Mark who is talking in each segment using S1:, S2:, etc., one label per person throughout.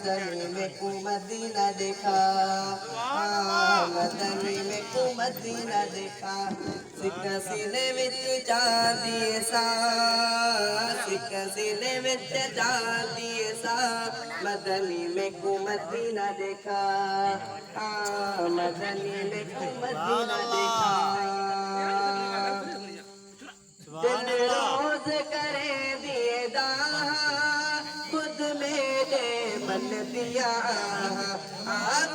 S1: मदनी में को मदीना देखा, मदनी में को मदीना देखा। सिक सीने विच चांदी सा, सिक सीने विच चांदी सा, मदनी में को मदीना देखा, मदनी में को मदीना देखा। दिल रोज करे दिए खुद मेरे मन दिया,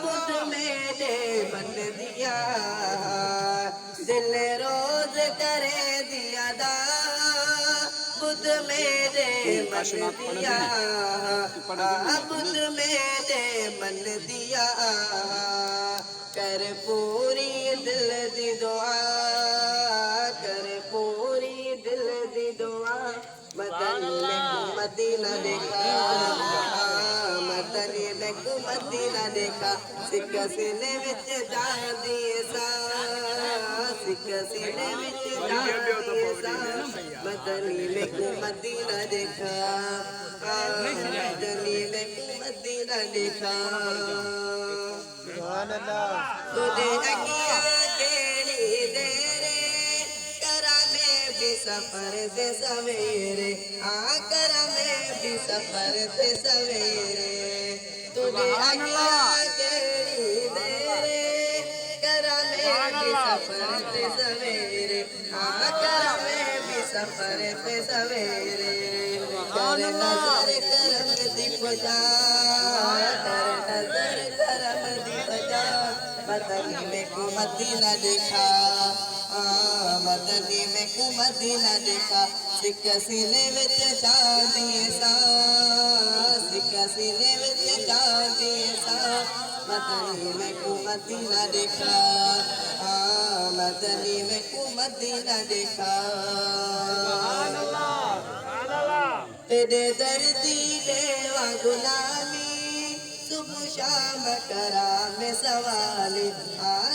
S1: खुद मेरे मन दिया। दिल रोज करे दिया खुद मेरे मन दिया, खुद मेरे मन दिया। कर पूरी दिल दी दुआ, कर पूरी दिल दी दुआ। मदनी में को मदीना देखा, मदनी में को मदीना देखा। सिक सीने विच चांदी सा, सिक सीने विच चांदी सा, मदनी में को मदीना देखा, मदनी में को मदीना देखा। तुझे अगिया केड़ी देरे करा में भी सफर से सवेरे, करा में भी सफर से सवेरे। तुझे अगिया केड़ी देरे करा में भी सफर से सवेरे, करा में भी सफर से सवेरे। कर नजर करम दी बजा, कर नजर करम दी बजा। मदनी में को मदीना देखा, मदनी में को मदीना देखा। सिक सीने विच चांदी सा, सिक सीने विच चांदी सा, मदनी में को मदीना देखा, मदनी में को मदीना देखा। तेरे दर्दी देवा गुलामी, सुबह शाम करा में सवाली,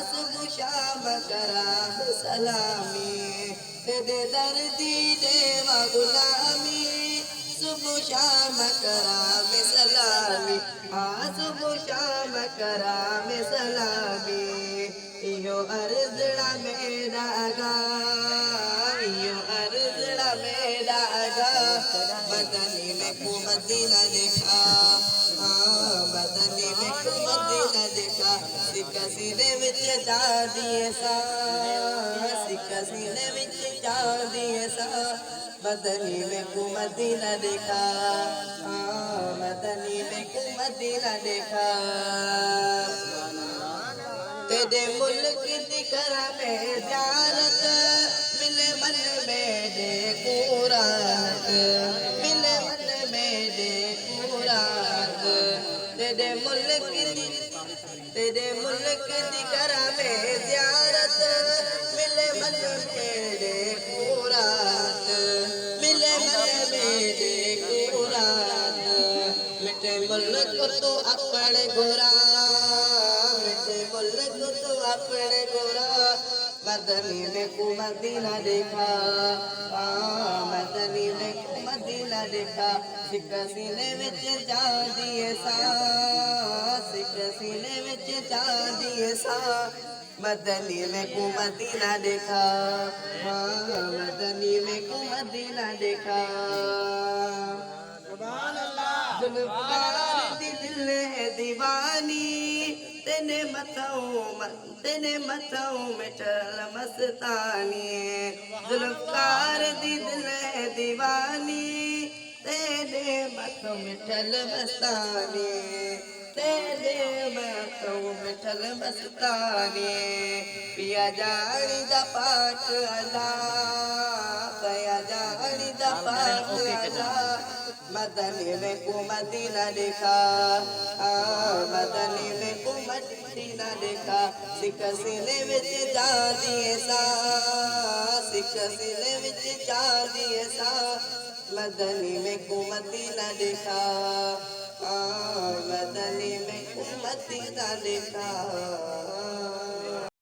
S1: सुबह शाम करा में सलामी। तेरे दर्दी देवा गुलामी, सुबह शाम करा में सलामी, सुबह शाम करा में सलामी। इयो अर्ज़ड़ा मेरा गा, इयो अर्ज़ड़ा मेरा गा। मदनी में को मदीना देखा, मदनी में को मदीना देखा। सिक सीने विच चांदी सा, सिक सीने विच चांदी सा, मदनी में को मदीना देखा, मदनी में को मदीना देखा। तेरे मुल्क दी करा में ज़ियारत, मिले मन में दे कुरान, मिले मन में दे कुरान। तेरे मुल्क दी करा में ज़ियारत, मिले मन में दे कुरान, मिले मन में दे कुरान। मिटे मुल्क तो अपने गोरा, मिटे मुल्क तो अपने गोरा। मदनी में को मदीना देखा, मदनी में को मदीना देखा। सिक सीने विच चांदी सा, सिक सीने विच चांदी सा, मदनी में को मदीना देखा, मदनी में को मदीना देखा। जुल्फ़कार दी दिल है दीवानी, तेने मथाऊ में चल मस्तानी। जुल्फ़कार दी दिल है दीवानी, तेने मथाऊ में चल मस्तानी, तेने मथाऊ में चल मस्तानी। पिया जानी दा पाक अल्लाह, पिया जानी दा पाक अल्लाह। मदनी में को मदीना देखा, मदनी में को मदीना देखा। सिक सीने विच चांदी सा, सिक सीने विच चांदी सा, मदनी में को मदीना देखा, मदनी में को मदीना देखा।